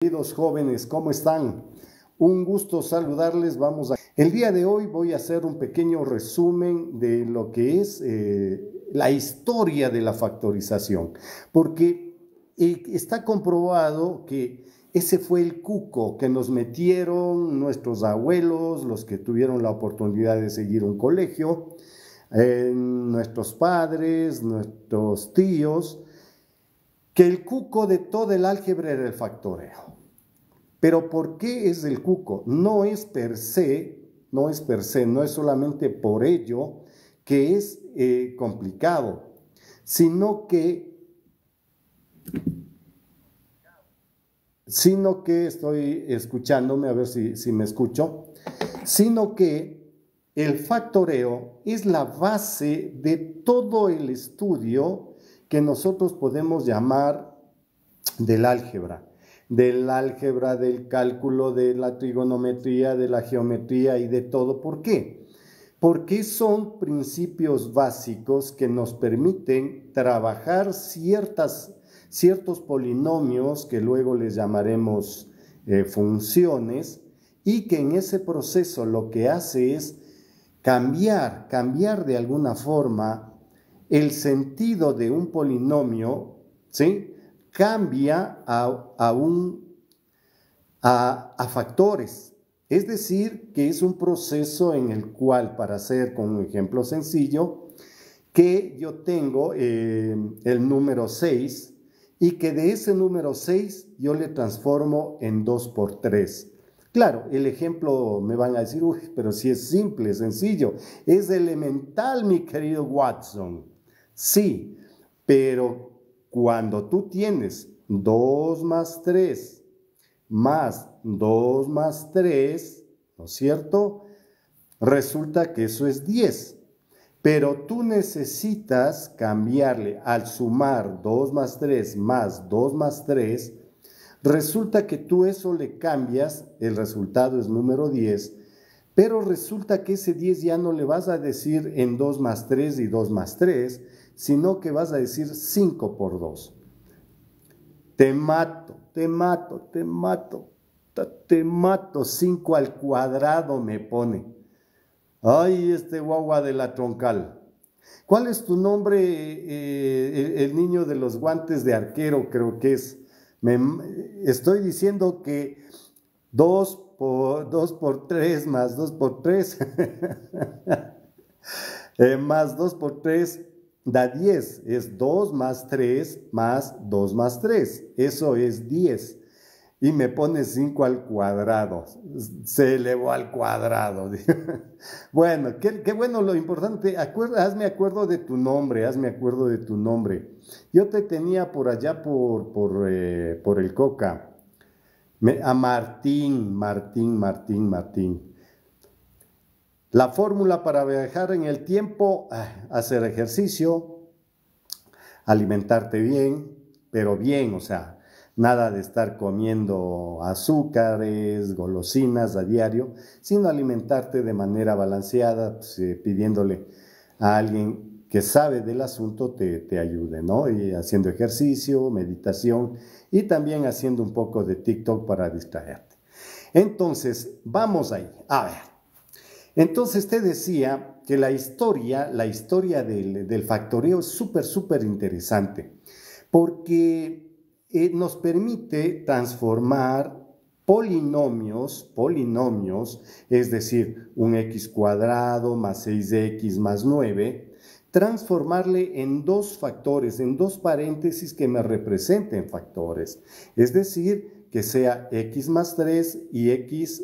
Queridos jóvenes, ¿cómo están? Un gusto saludarles. El día de hoy voy a hacer un pequeño resumen de lo que es la historia de la factorización, porque está comprobado que ese fue el cuco que nos metieron nuestros abuelos, los que tuvieron la oportunidad de seguir un colegio, nuestros padres, nuestros tíos, que el cuco de todo el álgebra era el factoreo. Pero ¿por qué es el cuco? No es per se, no es solamente por ello que es complicado, sino que estoy escuchándome, a ver si me escucho, sino que el factoreo es la base de todo el estudio que nosotros podemos llamar del álgebra, del cálculo, de la trigonometría, de la geometría y de todo. ¿Por qué? Porque son principios básicos que nos permiten trabajar ciertos polinomios que luego les llamaremos funciones, y que en ese proceso lo que hace es cambiar de alguna forma el sentido de un polinomio, ¿sí? Cambia a factores. Es decir, que es un proceso en el cual, para hacer con un ejemplo sencillo, que yo tengo el número 6 y que de ese número 6 yo le transformo en 2 por 3. Claro, el ejemplo me van a decir, uy, pero si es simple, sencillo, es elemental, mi querido Watson. Sí, pero cuando tú tienes 2 más 3 más 2 más 3, ¿no es cierto? Resulta que eso es 10. Pero tú necesitas cambiarle, al sumar 2 más 3 más 2 más 3, resulta que tú eso le cambias, el resultado es número 10, pero resulta que ese 10 ya no le vas a decir en 2 más 3 y 2 más 3, sino que vas a decir 5 por 2. Te mato, 5 al cuadrado me pone. Ay, este guagua de la troncal. ¿Cuál es tu nombre? El niño de los guantes de arquero, creo que es. Estoy diciendo que 2 por 3 más 2 por 3 más 2 por 3 da 10. Es 2 más 3 más 2 más 3. Eso es 10. Y me pone 5 al cuadrado. Se elevó al cuadrado. Bueno, qué bueno, lo importante, hazme acuerdo de tu nombre, Yo te tenía por allá por el Coca. A Martín. La fórmula para viajar en el tiempo: hacer ejercicio, alimentarte bien, pero bien, o sea, nada de estar comiendo azúcares, golosinas a diario, sino alimentarte de manera balanceada, pues, pidiéndole a alguien que sabe del asunto te ayude, ¿no? Y haciendo ejercicio, meditación y también haciendo un poco de TikTok para distraerte. Entonces, vamos ahí. A ver. Entonces te decía que la historia del factoreo es súper interesante, porque nos permite transformar polinomios, es decir, un x cuadrado más 6x más 9, transformarle en dos factores, en dos paréntesis que me representen factores. Es decir, que sea x más 3 y x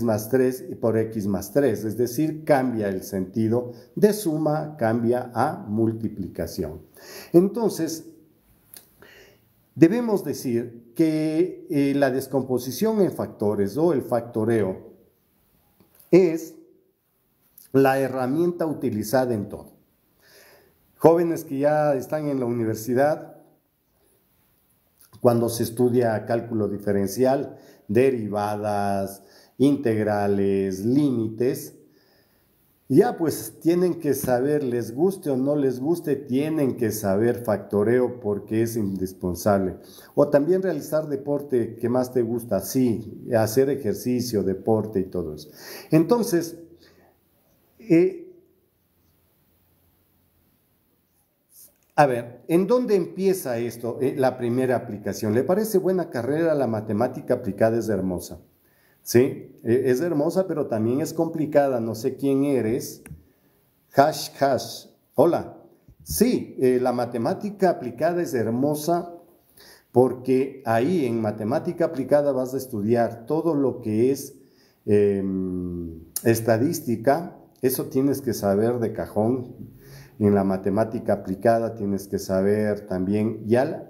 más 3 por x más 3, es decir, cambia el sentido de suma, cambia a multiplicación. Entonces, debemos decir que la descomposición en factores o el factoreo es la herramienta utilizada en todo. Jóvenes que ya están en la universidad, cuando se estudia cálculo diferencial, derivadas, integrales, límites, Ya pues tienen que saber, les guste o no les guste, tienen que saber factoreo porque es indispensable. O también realizar deporte que más te gusta, sí, hacer ejercicio, deporte y todo eso. Entonces, a ver, ¿en dónde empieza esto? La primera aplicación. ¿Le parece buena carrera? La matemática aplicada es hermosa. Sí, es hermosa, pero también es complicada. No sé quién eres. Hash, hash. Hola. Sí, la matemática aplicada es hermosa porque ahí en matemática aplicada vas a estudiar todo lo que es eh, estadística. Eso tienes que saber de cajón. En la matemática aplicada tienes que saber también ya.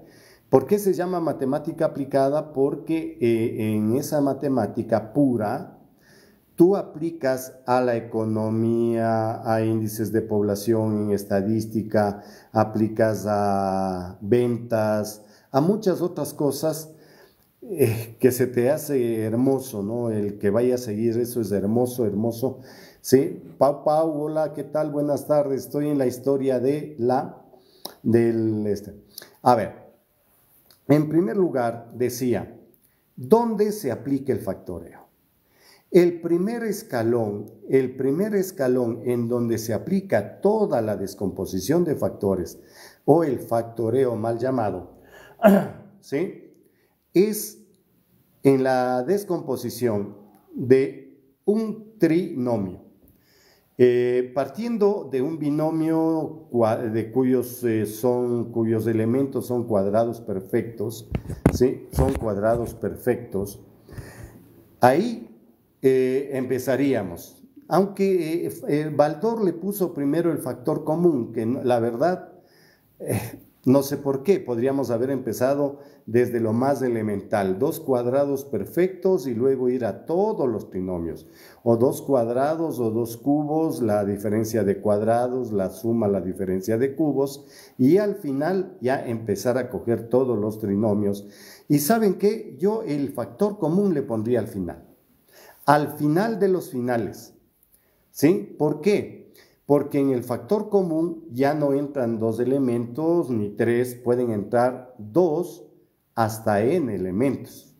¿Por qué se llama matemática aplicada? Porque en esa matemática pura, tú aplicas a la economía, a índices de población en estadística, aplicas a ventas, a muchas otras cosas que se te hace hermoso, ¿no? El que vaya a seguir eso es hermoso, hermoso. Sí, Pau, hola, ¿qué tal? Buenas tardes. Estoy en la historia del. A ver, en primer lugar decía, ¿dónde se aplica el factoreo? El primer escalón en donde se aplica toda la descomposición de factores o el factoreo mal llamado, ¿sí? Es en la descomposición de un trinomio. Partiendo de un binomio de cuyos elementos son cuadrados perfectos, ¿sí? Son cuadrados perfectos. Ahí empezaríamos. Aunque Baldor le puso primero el factor común, que la verdad no sé por qué, podríamos haber empezado desde lo más elemental, dos cuadrados perfectos y luego ir a todos los trinomios, o dos cuadrados o dos cubos, la diferencia de cuadrados, la suma, la diferencia de cubos, y al final ya empezar a coger todos los trinomios. Y ¿saben qué? Yo el factor común le pondría al final de los finales, ¿sí? ¿Por qué? Porque en el factor común ya no entran dos elementos ni tres, pueden entrar dos hasta n elementos.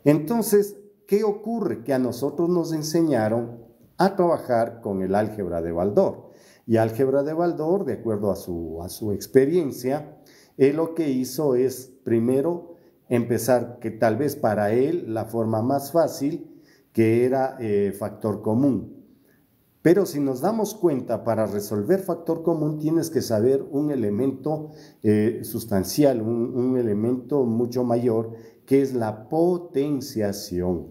Entonces, ¿qué ocurre? Que a nosotros nos enseñaron a trabajar con el álgebra de Baldor. Y álgebra de Baldor, de acuerdo a su experiencia, él lo que hizo es primero empezar, que tal vez para él la forma más fácil, que era factor común. Pero si nos damos cuenta, para resolver factor común tienes que saber un elemento sustancial, un elemento mucho mayor, que es la potenciación.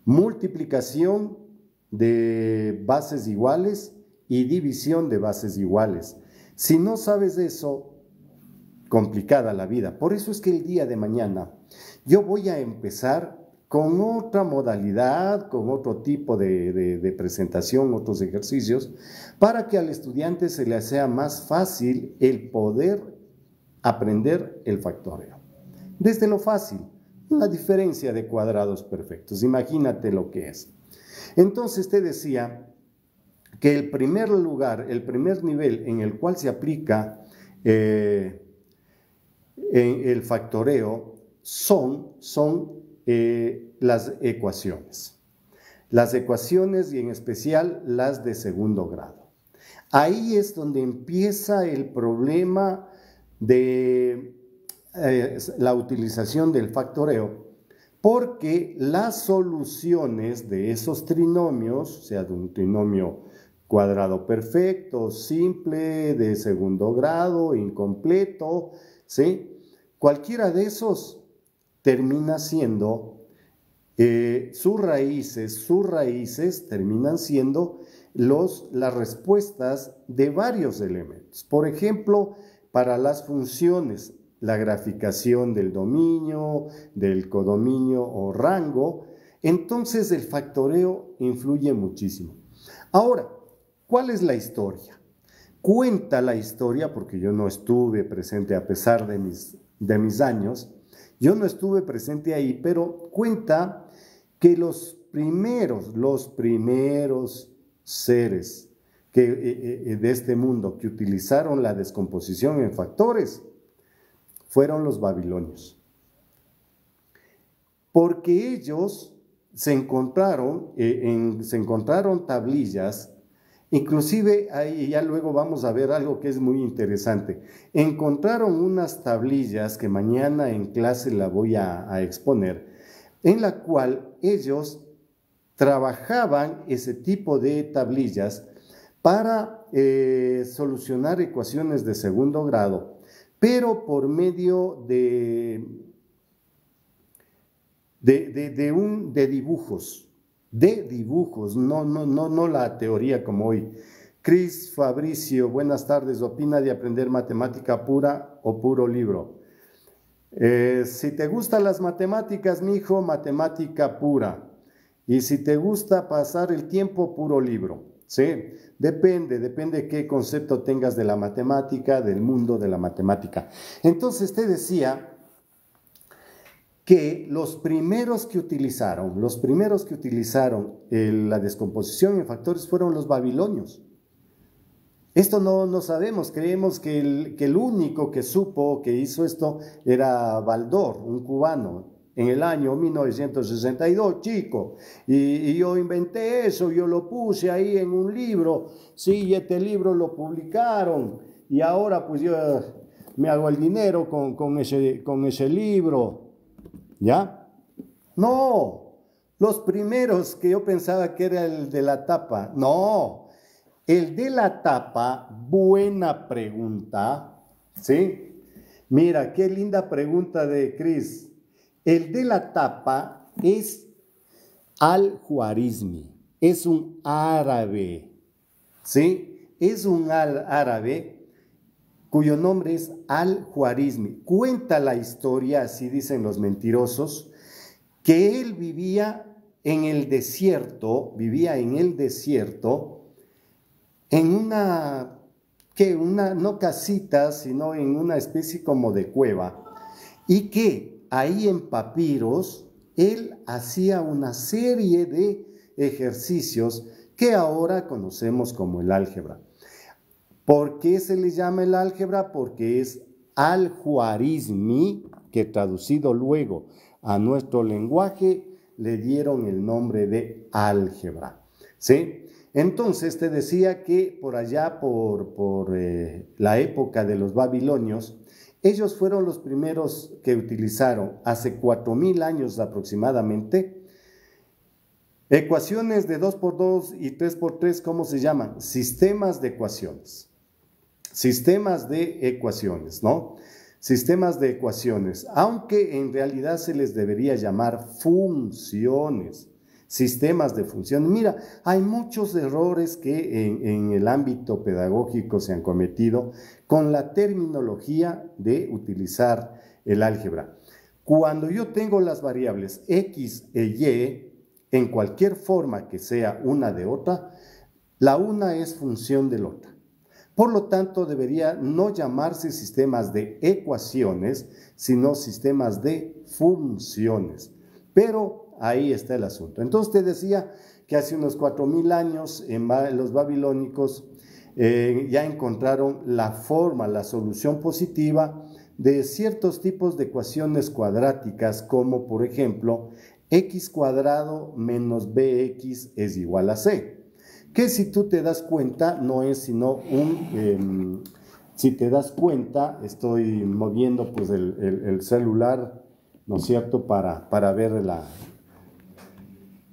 Multiplicación de bases iguales y división de bases iguales. Si no sabes eso, complicada la vida. Por eso es que el día de mañana yo voy a empezar con otra modalidad, con otro tipo de presentación, otros ejercicios, para que al estudiante se le sea más fácil el poder aprender el factoreo. Desde lo fácil, la diferencia de cuadrados perfectos, imagínate lo que es. Entonces te decía que el primer lugar, el primer nivel en el cual se aplica el factoreo son las ecuaciones. Las ecuaciones y en especial las de segundo grado. Ahí es donde empieza el problema de la utilización del factoreo, porque las soluciones de esos trinomios, o sea, de un trinomio cuadrado perfecto, simple, de segundo grado, incompleto, ¿sí? Cualquiera de esos termina siendo, sus raíces terminan siendo las respuestas de varios elementos. Por ejemplo, para las funciones, la graficación del dominio, del codominio o rango, entonces el factoreo influye muchísimo. Ahora, ¿cuál es la historia? Cuenta la historia, porque yo no estuve presente a pesar de mis años, yo no estuve presente ahí, pero cuenta que los primeros seres de este mundo que utilizaron la descomposición en factores fueron los babilonios. Porque ellos se encontraron tablillas, inclusive ahí ya luego vamos a ver algo que es muy interesante. Encontraron unas tablillas que mañana en clase la voy a exponer, en la cual ellos trabajaban ese tipo de tablillas para solucionar ecuaciones de segundo grado, pero por medio de dibujos, no la teoría como hoy. Cris Fabricio, buenas tardes, ¿opina de aprender matemática pura o puro libro? Si te gustan las matemáticas, mijo, matemática pura. Y si te gusta pasar el tiempo, puro libro. ¿Sí? Depende qué concepto tengas de la matemática, del mundo de la matemática. Entonces te decía que los primeros que utilizaron la descomposición en factores fueron los babilonios. Esto no sabemos, creemos que el único que supo, que hizo esto, era Baldor, un cubano, en el año 1962, chico. Y yo inventé eso, yo lo puse ahí en un libro, sí, este libro lo publicaron, y ahora pues yo me hago el dinero con ese libro. ¿Ya? No, los primeros que yo pensaba que era el de la tapa, no, el de la tapa, buena pregunta, ¿sí? Mira, qué linda pregunta de Cris. El de la tapa es Al-Juarizmi, es un árabe, ¿sí? Es un árabe cuyo nombre es Al-Juarizmi. Cuenta la historia, así dicen los mentirosos, que él vivía en el desierto, en una no casita, sino en una especie como de cueva, y que ahí en papiros él hacía una serie de ejercicios que ahora conocemos como el álgebra. ¿Por qué se le llama el álgebra? Porque es Al-Juarizmi, que traducido luego a nuestro lenguaje le dieron el nombre de álgebra, ¿sí? Entonces te decía que por allá, por la época de los babilonios, ellos fueron los primeros que utilizaron, hace 4000 años aproximadamente, ecuaciones de 2×2 y 3×3, ¿cómo se llaman? Sistemas de ecuaciones. Sistemas de ecuaciones, ¿no? Sistemas de ecuaciones, aunque en realidad se les debería llamar funciones, sistemas de funciones. Mira, hay muchos errores que en el ámbito pedagógico se han cometido con la terminología de utilizar el álgebra. Cuando yo tengo las variables x e y, en cualquier forma que sea una de otra, la una es función de la otra. Por lo tanto, debería no llamarse sistemas de ecuaciones, sino sistemas de funciones. Pero ahí está el asunto. Entonces te decía que hace unos 4000 años los babilónicos ya encontraron la forma, la solución positiva de ciertos tipos de ecuaciones cuadráticas, como por ejemplo, x² menos bx es igual a c. Que si tú te das cuenta, no es sino si te das cuenta, estoy moviendo pues el celular, ¿no es cierto?, para ver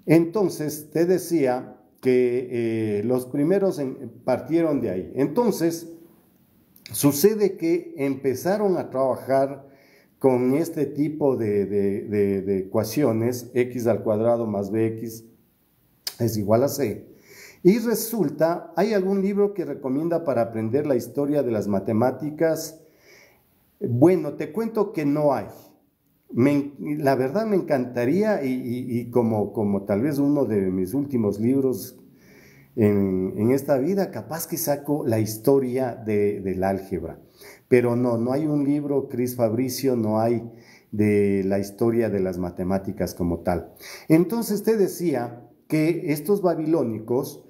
Entonces, te decía que los primeros partieron de ahí. Entonces, sucede que empezaron a trabajar con este tipo de ecuaciones, x² más bx es igual a c. Y resulta, ¿hay algún libro que recomienda para aprender la historia de las matemáticas? Bueno, te cuento que no hay. La verdad me encantaría, y como tal vez uno de mis últimos libros en esta vida, capaz que saco la historia del álgebra. Pero no hay un libro, Cris Fabricio, no hay de la historia de las matemáticas como tal. Entonces te decía que estos babilónicos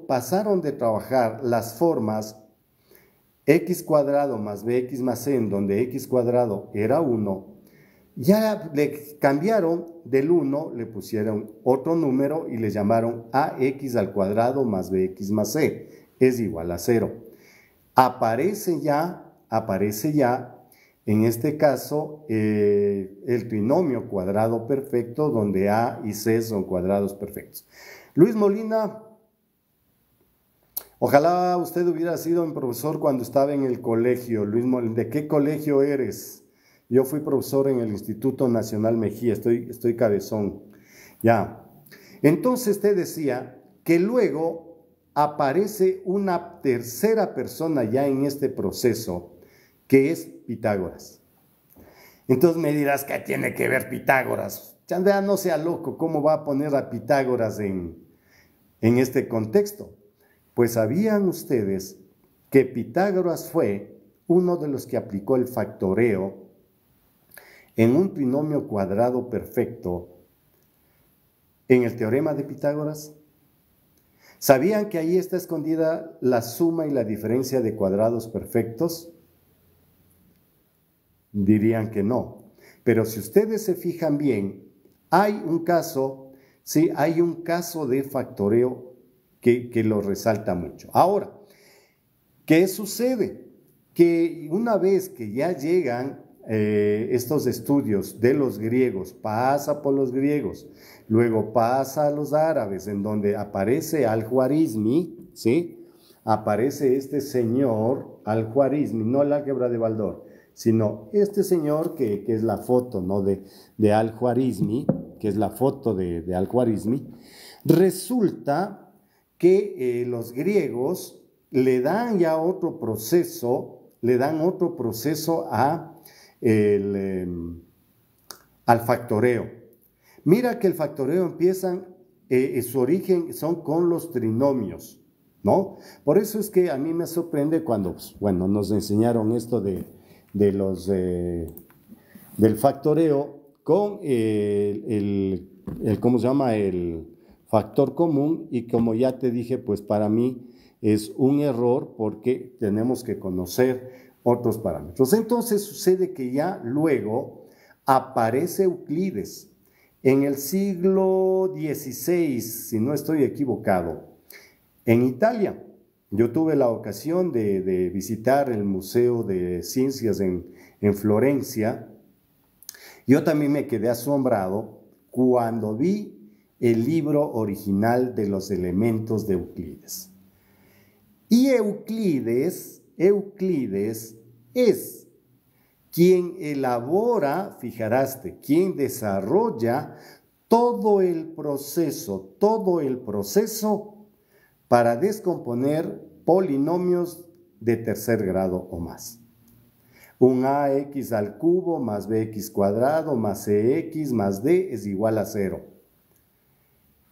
pasaron de trabajar las formas x cuadrado más bx más c, en donde x cuadrado era 1, ya le cambiaron del 1, le pusieron otro número y le llamaron ax al cuadrado más bx más c es igual a 0. Aparece ya en este caso el trinomio cuadrado perfecto, donde a y c son cuadrados perfectos. Luis Molina, ojalá usted hubiera sido un profesor cuando estaba en el colegio. Luis Molina, ¿de qué colegio eres? Yo fui profesor en el Instituto Nacional Mejía, estoy cabezón. Ya. Entonces te decía que luego aparece una tercera persona ya en este proceso, que es Pitágoras. Entonces me dirás, ¿qué tiene que ver Pitágoras? Chandea, no sea loco, ¿cómo va a poner a Pitágoras en este contexto? Pues sabían ustedes que Pitágoras fue uno de los que aplicó el factoreo en un trinomio cuadrado perfecto en el teorema de Pitágoras. ¿Sabían que ahí está escondida la suma y la diferencia de cuadrados perfectos? Dirían que no. Pero si ustedes se fijan bien, hay un caso de factoreo que lo resalta mucho. Ahora, ¿qué sucede? Que una vez que ya llegan estos estudios de los griegos, pasa por los griegos, luego pasa a los árabes, en donde aparece Al-Juarizmi, ¿sí? Aparece este señor Al-Juarizmi, no el álgebra de Baldor, sino este señor que es la foto, ¿no?, de Al-Juarizmi, que es la foto de Al-Juarizmi. Resulta que los griegos le dan ya otro proceso, al factoreo. Mira que el factoreo su origen son con los trinomios, ¿no? Por eso es que a mí me sorprende cuando, bueno, nos enseñaron esto del factoreo con ¿cómo se llama? El factor común, y como ya te dije, pues para mí es un error porque tenemos que conocer otros parámetros. Entonces sucede que ya luego aparece Euclides en el siglo XVI, si no estoy equivocado, en Italia. Yo tuve la ocasión de visitar el Museo de Ciencias en Florencia. Yo también me quedé asombrado cuando vi el libro original de los elementos de Euclides. Y Euclides es quien elabora, fijaraste, quien desarrolla todo el proceso para descomponer polinomios de tercer grado o más. Un ax al cubo más bx cuadrado más cx más d es igual a 0.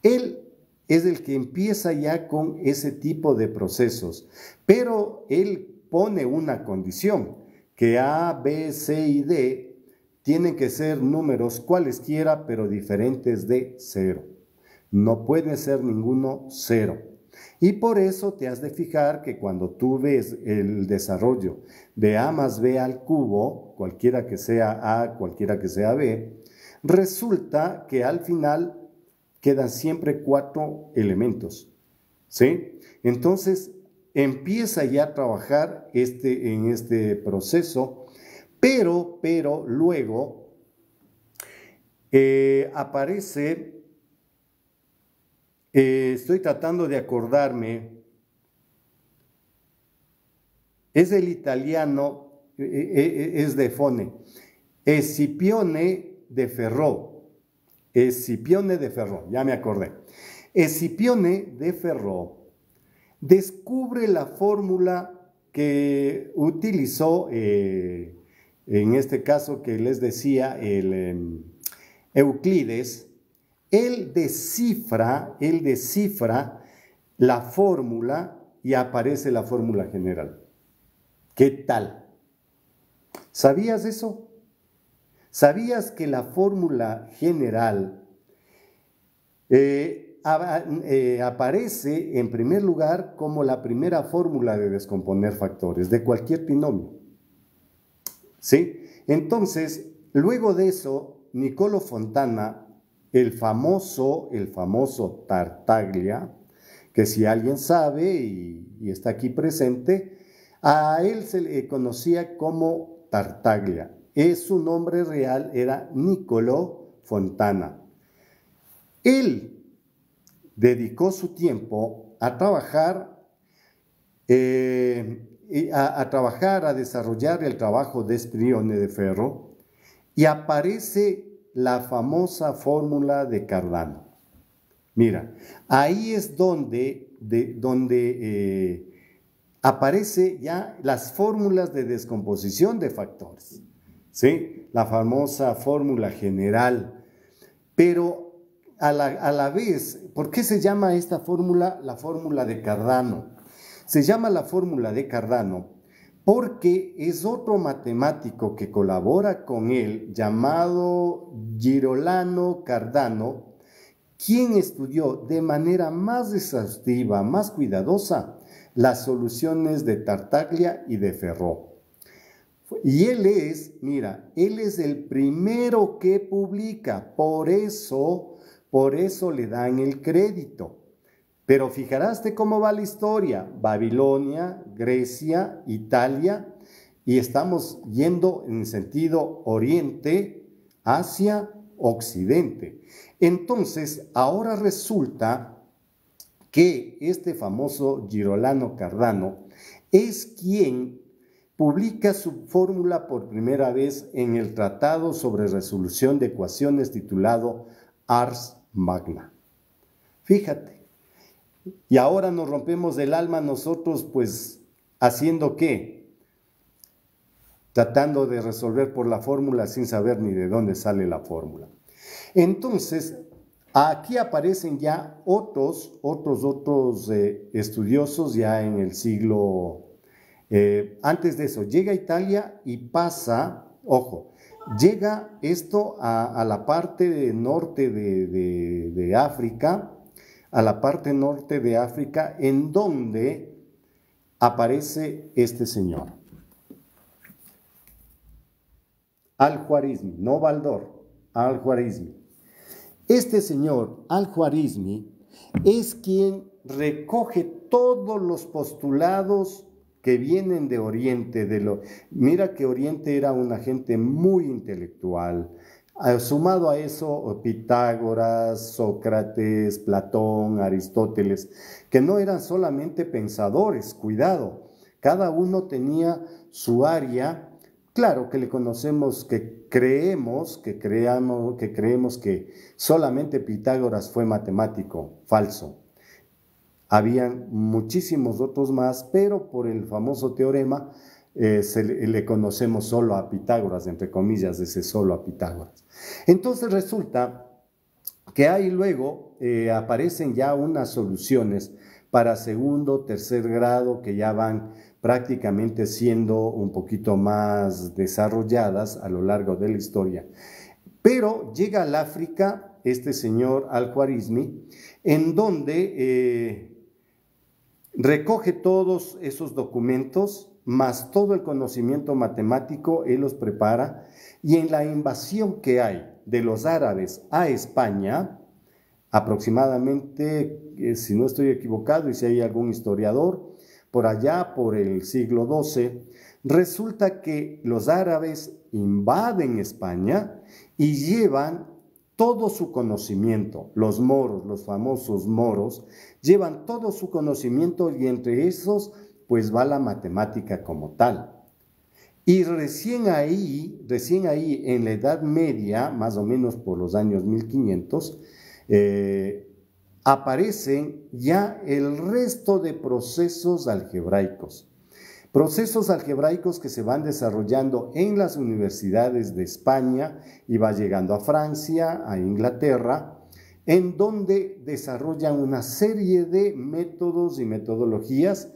Él es el que empieza ya con ese tipo de procesos, pero él pone una condición, que a, b, c y d tienen que ser números cualesquiera, pero diferentes de 0. No puede ser ninguno 0. Y por eso te has de fijar que cuando tú ves el desarrollo de a más b al cubo, cualquiera que sea a, cualquiera que sea b, resulta que al final quedan siempre 4 elementos, ¿sí? Entonces empieza ya a trabajar en este proceso, pero luego aparece, estoy tratando de acordarme, es el italiano, es de Fone, Escipione de Ferró. Escipione de Ferró, ya me acordé. Escipione de Ferró descubre la fórmula que utilizó, en este caso que les decía, Euclides. Él descifra la fórmula y aparece la fórmula general. ¿Qué tal? ¿Sabías eso? ¿Sabías que la fórmula general aparece en primer lugar como la primera fórmula de descomponer factores de cualquier binomio. ¿Sí? Entonces, luego de eso, Niccolò Fontana, el famoso Tartaglia, que si alguien sabe y está aquí presente, a él se le conocía como Tartaglia. Su nombre real era Niccolò Fontana. Él dedicó su tiempo a trabajar, a desarrollar el trabajo de Esprione de Ferro, y aparece la famosa fórmula de Cardano. Mira, ahí es donde aparece ya las fórmulas de descomposición de factores, ¿sí? La famosa fórmula general. Pero a la vez, ¿por qué se llama esta fórmula la fórmula de Cardano? Se llama la fórmula de Cardano porque es otro matemático que colabora con él, llamado Girolamo Cardano, quien estudió de manera más exhaustiva, más cuidadosa, las soluciones de Tartaglia y de Ferró. Y él es el primero que publica, por eso le dan el crédito. Pero fijaste cómo va la historia: Babilonia, Grecia, Italia, y estamos yendo en sentido oriente, Asia, occidente. Entonces, ahora resulta que este famoso Girolamo Cardano es quien publica su fórmula por primera vez en el Tratado sobre Resolución de Ecuaciones titulado Ars Magna. Fíjate. Y ahora nos rompemos el alma nosotros, pues, ¿haciendo qué? Tratando de resolver por la fórmula sin saber ni de dónde sale la fórmula. Entonces, aquí aparecen ya otros estudiosos ya en el siglo. Antes de eso, llega a Italia y pasa, ojo, llega esto a la parte norte de África, en donde aparece este señor. Al-Khwarizmi, no Baldor, Al-Khwarizmi. Este señor, Al-Khwarizmi, es quien recoge todos los postulados que vienen de Oriente. Mira que Oriente era una gente muy intelectual. Sumado a eso, Pitágoras, Sócrates, Platón, Aristóteles, que no eran solamente pensadores, cuidado, cada uno tenía su área. Claro que le conocemos, que creemos que solamente Pitágoras fue matemático, falso. Habían muchísimos otros más, pero por el famoso teorema le conocemos solo a Pitágoras, entre comillas, ese solo a Pitágoras. Entonces resulta que ahí luego aparecen ya unas soluciones para segundo, tercer grado, que ya van prácticamente siendo un poquito más desarrolladas a lo largo de la historia. Pero llega al África este señor Al-Khwarizmi, en donde recoge todos esos documentos, más todo el conocimiento matemático, él los prepara, y en la invasión que hay de los árabes a España, aproximadamente, si no estoy equivocado y si hay algún historiador, por allá por el siglo XII, resulta que los árabes invaden España y llevan todo su conocimiento. Los moros, los famosos moros, llevan todo su conocimiento, y entre esos pues va la matemática como tal. Y recién ahí, en la Edad Media, más o menos por los años 1500, aparecen ya el resto de procesos algebraicos. Procesos algebraicos que se van desarrollando en las universidades de España y va llegando a Francia, a Inglaterra, en donde desarrollan una serie de métodos y metodologías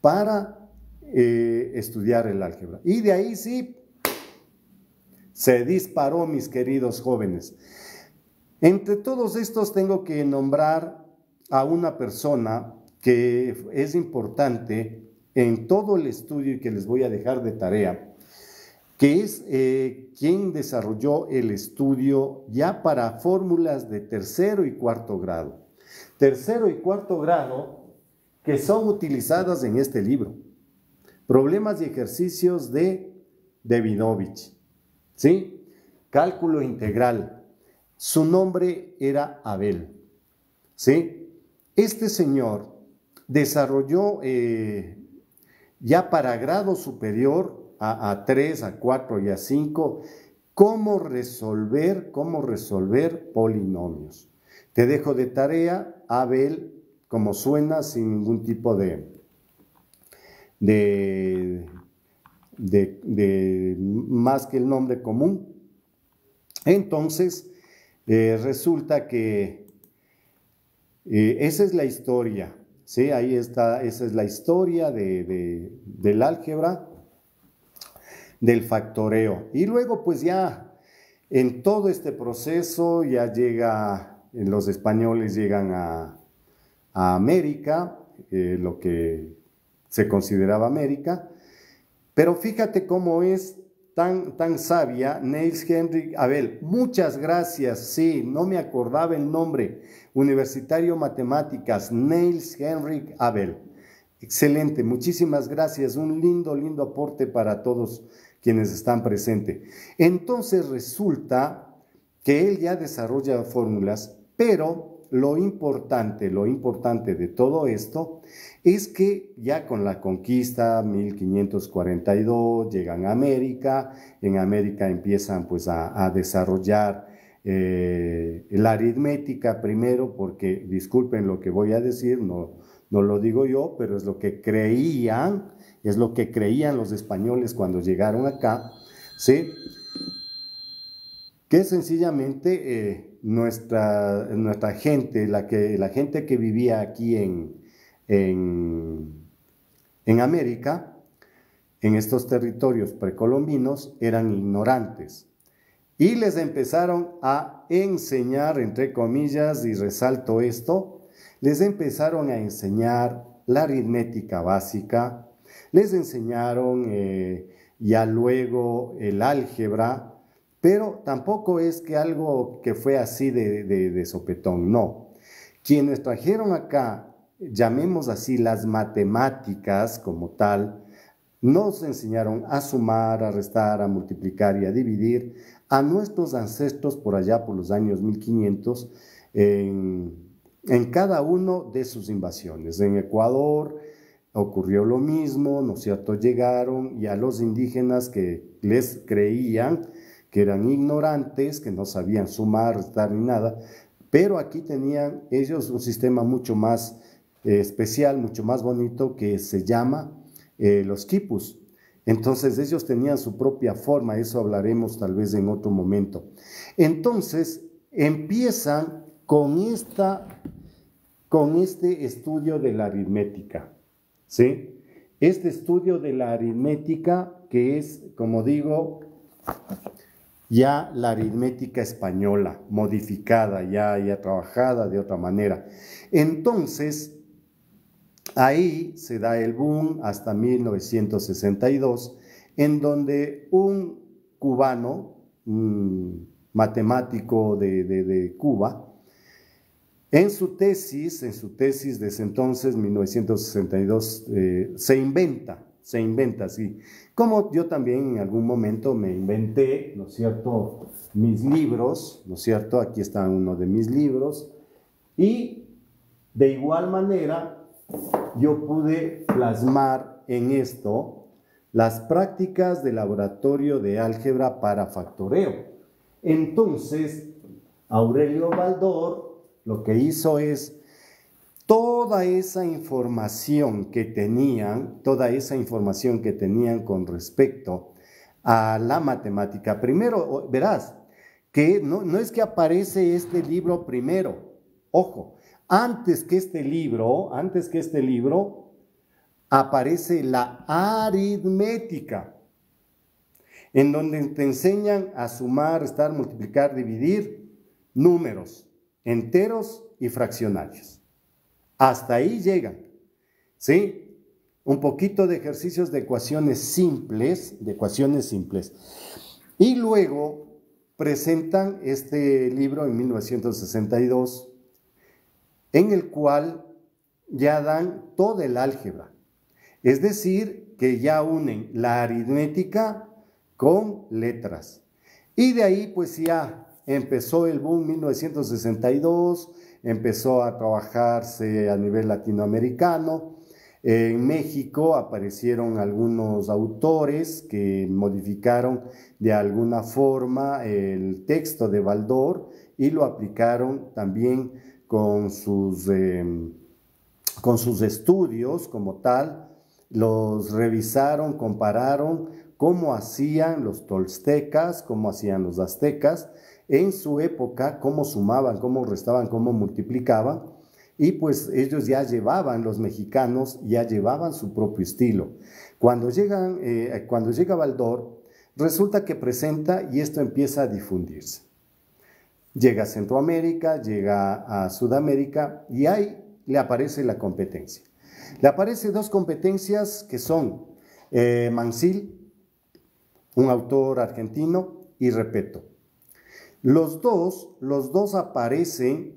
para estudiar el álgebra. Y de ahí sí, se disparó, mis queridos jóvenes. Entre todos estos tengo que nombrar a una persona que es importante en todo el estudio y que les voy a dejar de tarea, que es quien desarrolló el estudio ya para fórmulas de tercero y cuarto grado. Tercero y cuarto grado que son utilizadas en este libro. Problemas y ejercicios de Davidovich, ¿sí? Cálculo integral. Su nombre era Abel, ¿sí? Este señor desarrolló ya para grado superior, a 3, a 4 y a 5, cómo resolver polinomios. Te dejo de tarea, Abel, como suena, sin ningún tipo de más que el nombre común. Entonces, resulta que esa es la historia, ¿sí? Ahí está, esa es la historia del álgebra, del factoreo. Y luego, pues ya en todo este proceso ya los españoles llegan a América, lo que se consideraba América, pero fíjate cómo es tan sabia Niels Henrik Abel. Muchas gracias, sí, no me acordaba el nombre, Universitario Matemáticas, Niels Henrik Abel. Excelente, muchísimas gracias, un lindo aporte para todos quienes están presentes. Entonces resulta que él ya desarrolla fórmulas, pero lo importante de todo esto es que ya con la conquista, 1542, llegan a América, en América empiezan pues a desarrollar la aritmética primero, porque disculpen lo que voy a decir, no lo digo yo, pero es lo que creían los españoles cuando llegaron acá, ¿sí? Que sencillamente nuestra gente, la gente que vivía aquí en América, en estos territorios precolombinos, eran ignorantes. Y les empezaron a enseñar, entre comillas, y resalto esto, les empezaron a enseñar la aritmética básica, les enseñaron ya luego el álgebra, pero tampoco es que algo que fue así de sopetón, no. Quienes trajeron acá, llamemos así, las matemáticas como tal, nos enseñaron a sumar, a restar, a multiplicar y a dividir a nuestros ancestros por allá por los años 1500 en cada uno de sus invasiones. En Ecuador ocurrió lo mismo, ¿no es cierto? Llegaron y a los indígenas que les creían que eran ignorantes, que no sabían sumar, restar ni nada, pero aquí tenían ellos un sistema mucho más especial, mucho más bonito, que se llama los quipus. Entonces ellos tenían su propia forma, eso hablaremos tal vez en otro momento. Entonces empiezan con este estudio de la aritmética, ¿sí? Este estudio de la aritmética que es, como digo, ya la aritmética española, modificada, ya trabajada de otra manera. Entonces, ahí se da el boom hasta 1962, en donde un cubano, un matemático de Cuba, en su tesis de ese entonces, 1962, se inventa, sí. Como yo también en algún momento me inventé, ¿no es cierto?, mis libros, ¿no es cierto?, aquí está uno de mis libros, y de igual manera yo pude plasmar en esto las prácticas de laboratorio de álgebra para factoreo. Entonces, Aurelio Baldor lo que hizo es toda esa información que tenían con respecto a la matemática. Primero, verás, que no es que aparece este libro primero, ojo, antes que este libro aparece la aritmética, en donde te enseñan a sumar, restar, multiplicar, dividir, números, enteros y fraccionarios. Hasta ahí llegan, ¿sí? Un poquito de ejercicios de ecuaciones simples, Y luego presentan este libro en 1962, en el cual ya dan todo el álgebra. Es decir, que ya unen la aritmética con letras. Y de ahí pues ya empezó el boom 1962, empezó a trabajarse a nivel latinoamericano. En México aparecieron algunos autores que modificaron de alguna forma el texto de Baldor y lo aplicaron también con sus estudios como tal, los revisaron, compararon cómo hacían los toltecas, cómo hacían los aztecas, en su época, cómo sumaban, cómo restaban, cómo multiplicaban, y pues ellos ya llevaban, los mexicanos ya llevaban su propio estilo. Cuando llega Baldor, resulta que presenta y esto empieza a difundirse. Llega a Centroamérica, llega a Sudamérica y ahí le aparece la competencia. Le aparecen dos competencias que son Mansil, un autor argentino, y Repetto. Los dos aparecen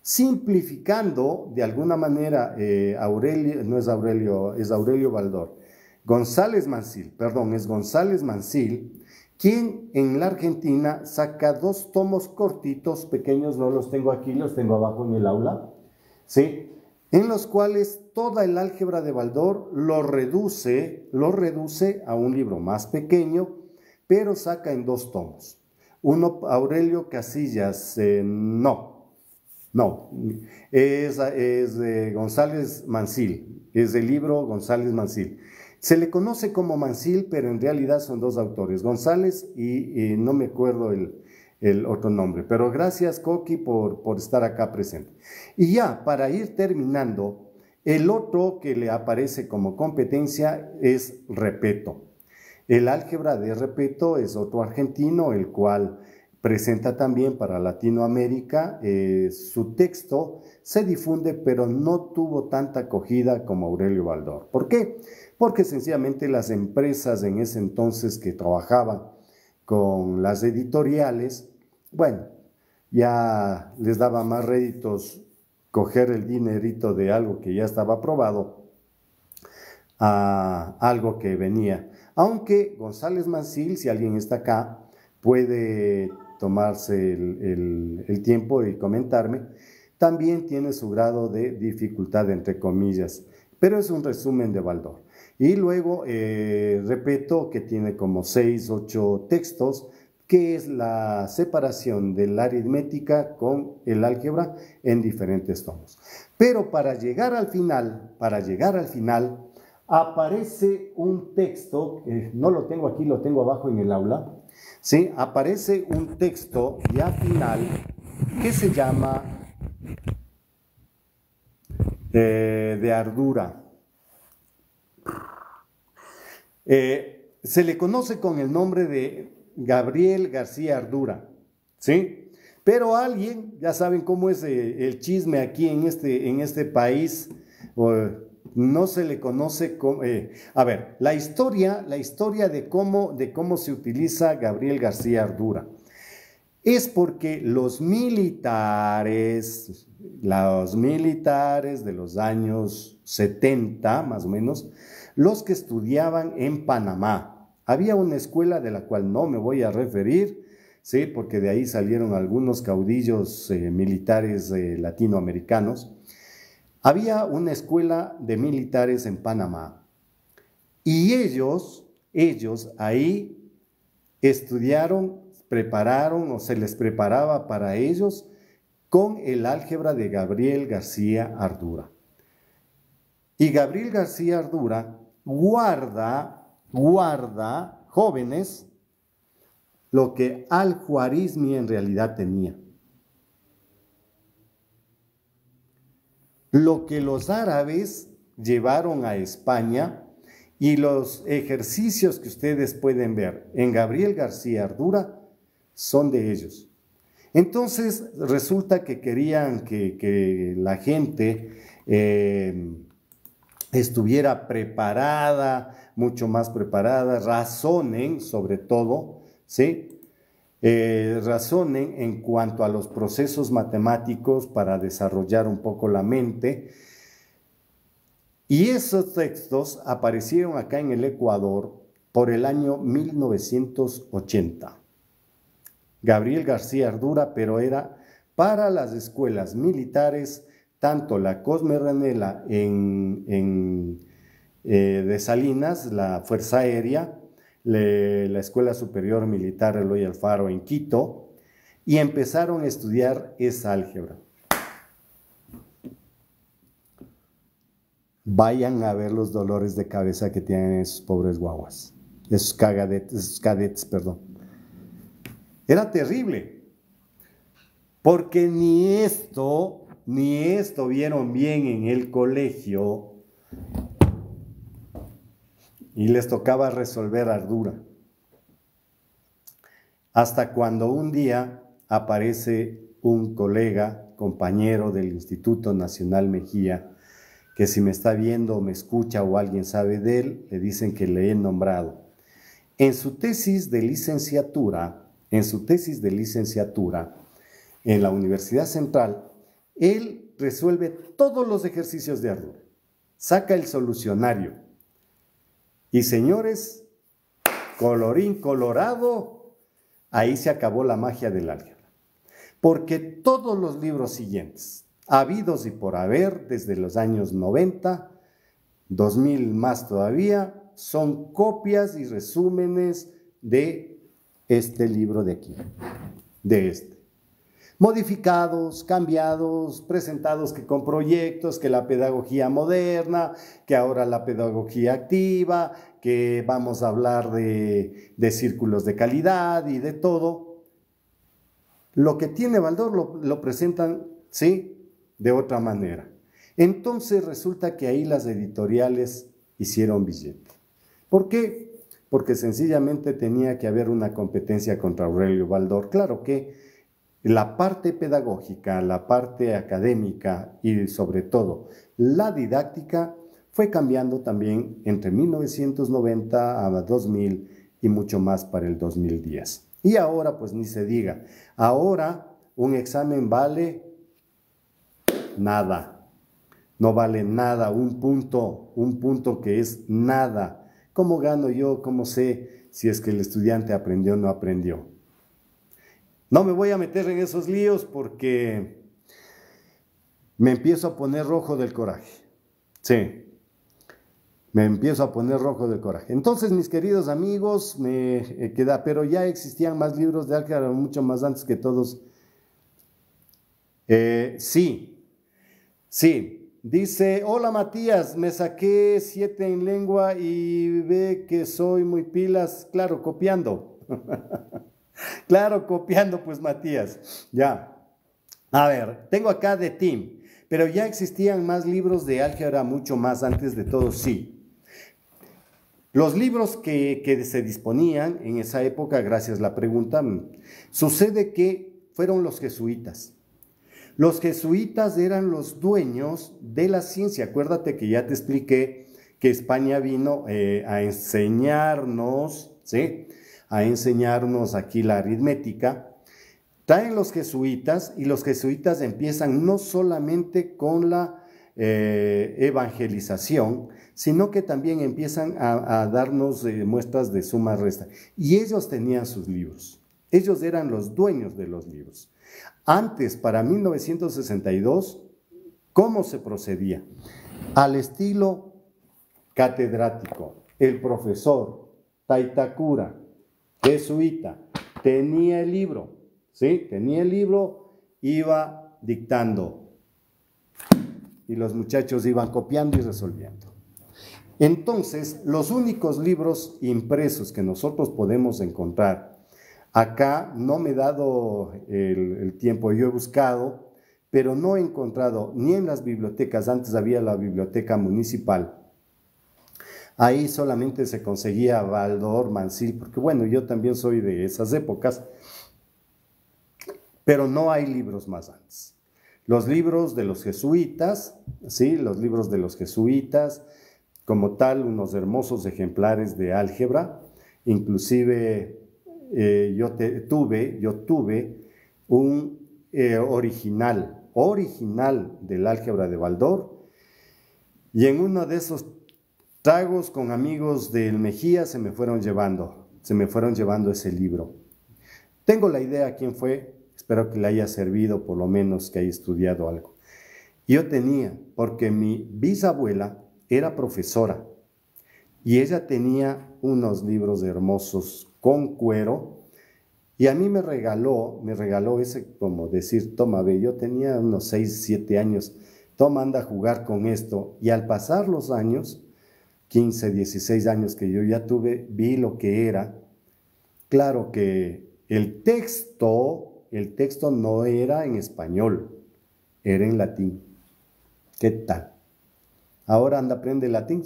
simplificando de alguna manera es Aurelio Baldor. González Mansil, quien en la Argentina saca dos tomos cortitos, pequeños, no los tengo aquí, los tengo abajo en el aula, ¿sí? En los cuales toda el álgebra de Baldor lo reduce a un libro más pequeño, pero saca en dos tomos. Uno, Aurelio Casillas, es González Mansil, es del libro González Mansil. Se le conoce como Mansil, pero en realidad son dos autores, González y no me acuerdo el otro nombre, pero gracias Coqui por estar acá presente. Y ya, para ir terminando, el otro que le aparece como competencia es Repetto. El álgebra de Repetto es otro argentino, el cual presenta también para Latinoamérica. Su texto se difunde, pero no tuvo tanta acogida como Aurelio Baldor. ¿Por qué? Porque sencillamente las empresas en ese entonces que trabajaban con las editoriales, bueno, ya les daba más réditos coger el dinerito de algo que ya estaba aprobado a algo que venía. Aunque González Mansil, si alguien está acá, puede tomarse el tiempo y comentarme, también tiene su grado de dificultad, entre comillas, pero es un resumen de Baldor. Y luego, Repetto, que tiene como 6, 8 textos, que es la separación de la aritmética con el álgebra en diferentes tomos. Pero para llegar al final, aparece un texto, no lo tengo aquí, lo tengo abajo en el aula, ¿sí? Aparece un texto ya final que se llama de Ardura. Se le conoce con el nombre de Gabriel García Ardura, ¿sí? Pero alguien, ya saben cómo es el chisme aquí en este país, no se le conoce como... a ver, la historia de cómo se utiliza Gabriel García Ardura es porque los militares de los años 70, más o menos, los que estudiaban en Panamá, había una escuela de la cual no me voy a referir, ¿sí? Porque de ahí salieron algunos caudillos militares latinoamericanos. Había una escuela de militares en Panamá y ellos ahí estudiaron, prepararon o se les preparaba para ellos con el álgebra de Gabriel García Ardura. Y Gabriel García Ardura guarda, jóvenes, lo que Al-Khwarizmi en realidad tenía. Lo que los árabes llevaron a España y los ejercicios que ustedes pueden ver en Gabriel García Ardura son de ellos. Entonces resulta que querían que la gente estuviera preparada, mucho más preparada, razonen sobre todo, ¿sí? Razonen en cuanto a los procesos matemáticos para desarrollar un poco la mente. Y esos textos aparecieron acá en el Ecuador por el año 1980. Gabriel García Ardura, pero era para las escuelas militares, tanto la Cosme Renela de Salinas, la Fuerza Aérea, la Escuela Superior Militar Eloy Alfaro en Quito, y empezaron a estudiar esa álgebra. Vayan a ver los dolores de cabeza que tienen esos pobres guaguas, esos cadetes, perdón. Era terrible, porque ni esto vieron bien en el colegio y les tocaba resolver Ardura. Hasta cuando un día aparece un colega, compañero del Instituto Nacional Mejía, que si me está viendo o me escucha o alguien sabe de él, le dicen que le he nombrado. En su tesis de licenciatura en la Universidad Central, él resuelve todos los ejercicios de Ardura, saca el solucionario. Y señores, colorín colorado, ahí se acabó la magia del álgebra. Porque todos los libros siguientes, habidos y por haber, desde los años 90, 2000 más todavía, son copias y resúmenes de este libro de aquí, de este. Modificados, cambiados, presentados que con proyectos, que la pedagogía moderna, que ahora la pedagogía activa, que vamos a hablar de círculos de calidad y de todo. Lo que tiene Baldor lo presentan, ¿sí?, de otra manera. Entonces resulta que ahí las editoriales hicieron billete. ¿Por qué? Porque sencillamente tenía que haber una competencia contra Aurelio Baldor. Claro que la parte pedagógica, la parte académica y sobre todo la didáctica fue cambiando también entre 1990 a 2000 y mucho más para el 2010. Y ahora pues ni se diga, ahora un examen vale nada, no vale nada, un punto que es nada. ¿Cómo gano yo? ¿Cómo sé si es que el estudiante aprendió o no aprendió? No me voy a meter en esos líos porque me empiezo a poner rojo del coraje. Sí, me empiezo a poner rojo del coraje. Entonces, mis queridos amigos, pero ya existían más libros de álgebra mucho más antes que todos. Sí. Dice, hola Matías, me saqué 7 en lengua y ve que soy muy pilas. Claro, copiando. Claro, copiando, pues Matías. Ya. A ver, tengo acá de Tim, pero ya existían más libros de álgebra mucho más antes de todo, sí. Los libros que se disponían en esa época, gracias a la pregunta, sucede que fueron los jesuitas. Los jesuitas eran los dueños de la ciencia. Acuérdate que ya te expliqué que España vino a enseñarnos, ¿sí?, a enseñarnos aquí la aritmética. Traen los jesuitas y los jesuitas empiezan no solamente con la evangelización, sino que también empiezan a darnos muestras de suma resta. Y ellos tenían sus libros. Ellos eran los dueños de los libros. Antes, para 1962, ¿cómo se procedía? Al estilo catedrático. El profesor Taitakura, jesuita, tenía el libro, ¿sí? Tenía el libro, iba dictando y los muchachos iban copiando y resolviendo. Entonces, los únicos libros impresos que nosotros podemos encontrar, acá no me he dado el tiempo, yo he buscado, pero no he encontrado ni en las bibliotecas. Antes había la biblioteca municipal. Ahí solamente se conseguía Baldor, Mansil, porque bueno, yo también soy de esas épocas. pero no hay libros más antes. Los libros de los jesuitas, ¿sí? Los libros de los jesuitas, como tal, unos hermosos ejemplares de álgebra. Inclusive yo tuve un original del álgebra de Baldor, y en uno de esos tragos con amigos del Mejía se me fueron llevando ese libro. Tengo la idea quién fue, espero que le haya servido, por lo menos que haya estudiado algo. Yo tenía, porque mi bisabuela era profesora y ella tenía unos libros hermosos con cuero, y a mí me regaló ese, como decir, toma, ve, yo tenía unos 6, 7 años, toma, anda a jugar con esto, y al pasar los años, 15, 16 años que yo ya tuve, vi lo que era. Claro que el texto no era en español, era en latín. ¿Qué tal? Ahora anda, aprende latín.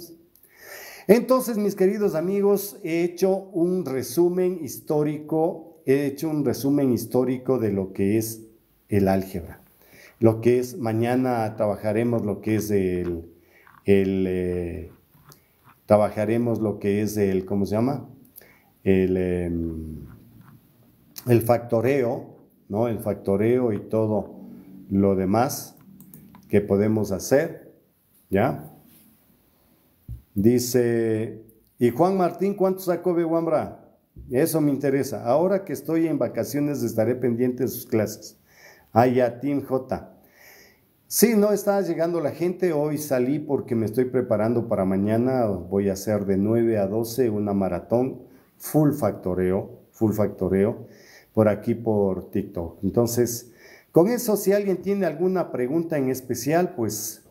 Entonces, mis queridos amigos, he hecho un resumen histórico de lo que es el álgebra. Lo que es, mañana trabajaremos lo que es trabajaremos lo que es ¿cómo se llama? El factoreo, ¿no? El factoreo y todo lo demás que podemos hacer, ¿ya? Dice, y Juan Martín, ¿cuánto sacó Beguambra? Eso me interesa. Ahora que estoy en vacaciones estaré pendiente de sus clases. Ah, ya, Team J. Sí, no está llegando la gente. Hoy salí porque me estoy preparando para mañana. Voy a hacer de 9 a 12 una maratón full factoreo, por aquí por TikTok. Entonces, con eso, si alguien tiene alguna pregunta en especial, pues,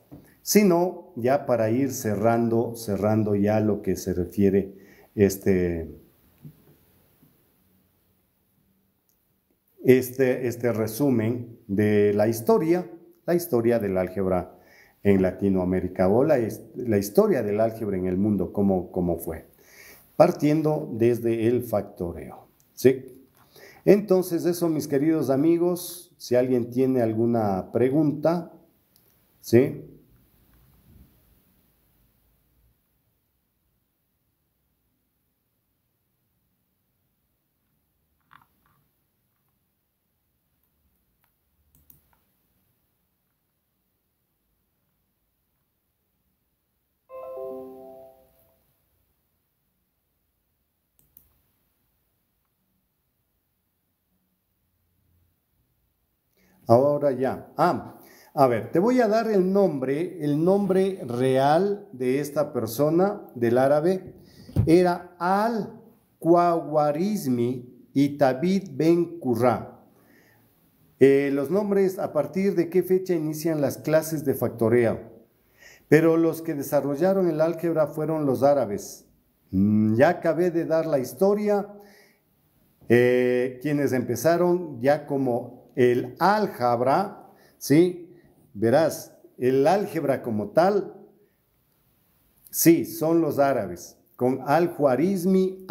si no, ya para ir cerrando ya lo que se refiere este resumen de la historia del álgebra en Latinoamérica, o la historia del álgebra en el mundo, cómo fue, partiendo desde el factoreo, ¿sí? Entonces, eso, mis queridos amigos, si alguien tiene alguna pregunta, ¿sí? Ahora ya. A ver, te voy a dar el nombre real de esta persona del árabe. Era Al-Khwarizmi y Tabid Ben Qurra. Los nombres, ¿a partir de qué fecha inician las clases de factoreo? Pero los que desarrollaron el álgebra fueron los árabes. Ya acabé de dar la historia. Quienes empezaron ya como el álgebra, ¿sí? Verás, el álgebra como tal, sí, son los árabes, con Al-Khwarizmi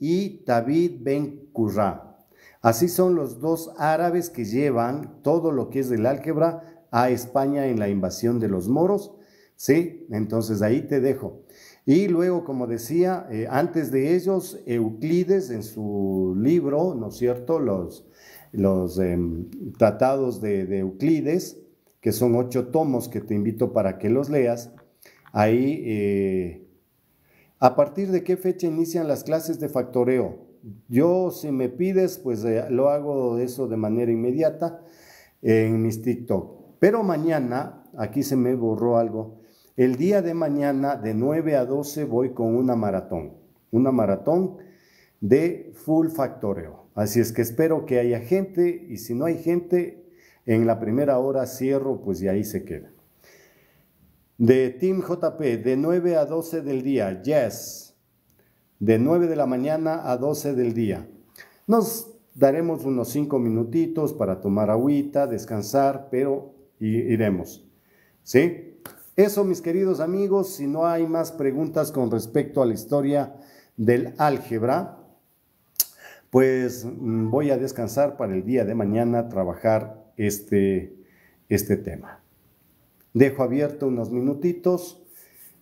y Tabid Ben Qurra. Así son los dos árabes que llevan todo lo que es del álgebra a España en la invasión de los moros, ¿sí? Entonces ahí te dejo. Y luego, como decía, antes de ellos, Euclides en su libro, ¿no es cierto?, los tratados de Euclides, que son 8 tomos que te invito para que los leas. Ahí, ¿a partir de qué fecha inician las clases de factoreo? Yo, si me pides, pues lo hago eso de manera inmediata en mis TikTok. Pero mañana, aquí se me borró algo. El día de mañana, de 9 a 12, voy con una maratón de full factoreo. Así es que espero que haya gente, y si no hay gente, en la primera hora cierro, pues y ahí se queda. De Team JP, de 9 a 12 del día, yes. De 9 de la mañana a 12 del día. Nos daremos unos 5 minutitos para tomar agüita, descansar, pero iremos, ¿sí? Eso, mis queridos amigos, si no hay más preguntas con respecto a la historia del álgebra, pues voy a descansar para el día de mañana trabajar este tema. Dejo abierto unos minutitos,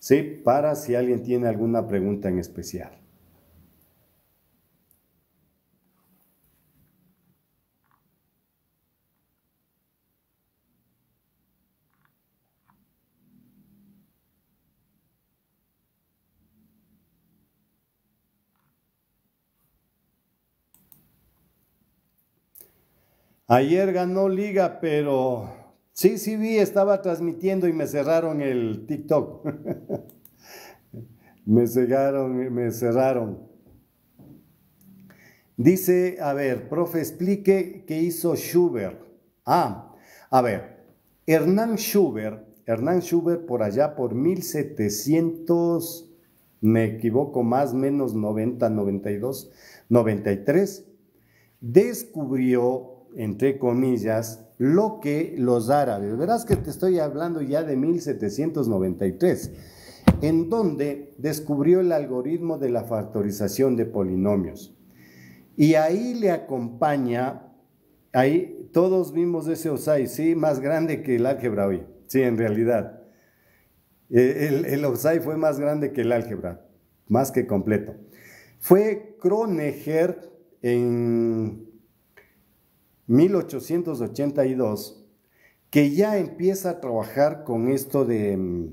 ¿sí? Para si alguien tiene alguna pregunta en especial. Ayer ganó Liga, pero sí vi, estaba transmitiendo y me cerraron el TikTok. Me cerraron. Dice, a ver, profe, explique qué hizo Schubert. A ver, Hernán Schubert por allá por 1700, me equivoco, más o menos 90, 92, 93, descubrió, entre comillas, lo que los árabes, verás que te estoy hablando ya de 1793, en donde descubrió el algoritmo de la factorización de polinomios. Y ahí le acompaña, ahí todos vimos ese OSAI, sí, más grande que el álgebra hoy, sí, en realidad. El OSAI fue más grande que el álgebra, más que completo. Fue Kronecker en 1882 que ya empieza a trabajar con esto de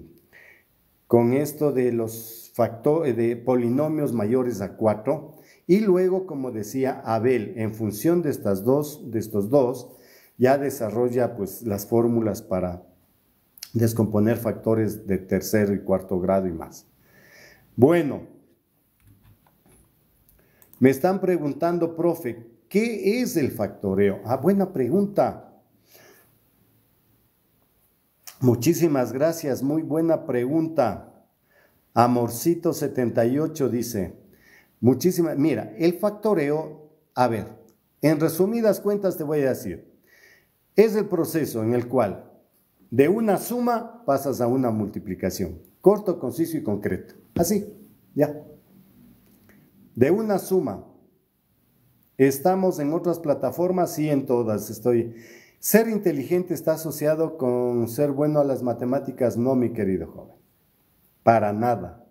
los factores de polinomios mayores a 4, y luego, como decía Abel, en función de estos dos, ya desarrolla pues las fórmulas para descomponer factores de tercer y cuarto grado y más. Bueno, me están preguntando, profe, ¿qué es el factoreo? Buena pregunta. Muchísimas gracias, muy buena pregunta. Amorcito78 dice, mira, el factoreo, a ver, en resumidas cuentas te voy a decir, es el proceso en el cual de una suma pasas a una multiplicación, corto, conciso y concreto, así, ya. De una suma, ¿estamos en otras plataformas? Sí, en todas estoy. ¿Ser inteligente está asociado con ser bueno a las matemáticas? No, mi querido joven, para nada.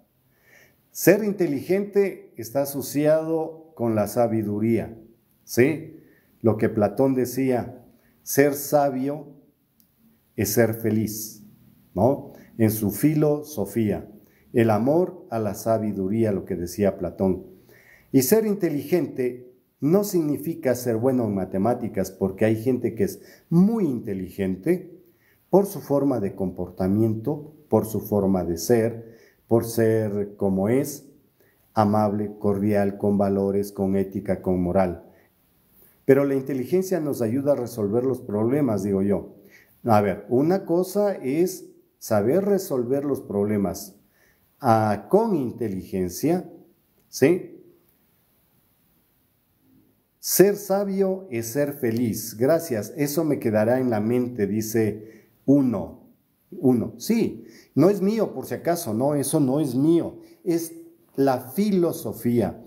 Ser inteligente está asociado con la sabiduría, ¿sí? Lo que Platón decía, ser sabio es ser feliz, ¿no? En su filosofía, el amor a la sabiduría, lo que decía Platón. Y ser inteligente no significa ser bueno en matemáticas, porque hay gente que es muy inteligente por su forma de comportamiento, por su forma de ser, por ser como es, amable, cordial, con valores, con ética, con moral. Pero la inteligencia nos ayuda a resolver los problemas, digo yo. A ver, una cosa es saber resolver los problemas con inteligencia, ¿sí? Ser sabio es ser feliz. Gracias, eso me quedará en la mente, dice uno. Sí, no es mío por si acaso, no, eso no es mío, es la filosofía.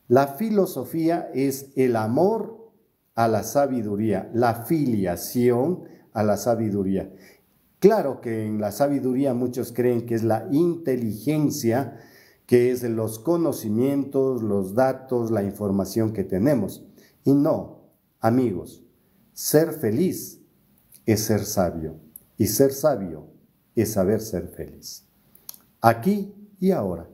La filosofía es el amor a la sabiduría, la filiación a la sabiduría. Claro que en la sabiduría muchos creen que es la inteligencia, que es los conocimientos, los datos, la información que tenemos. Y no, amigos, ser feliz es ser sabio, y ser sabio es saber ser feliz. Aquí y ahora.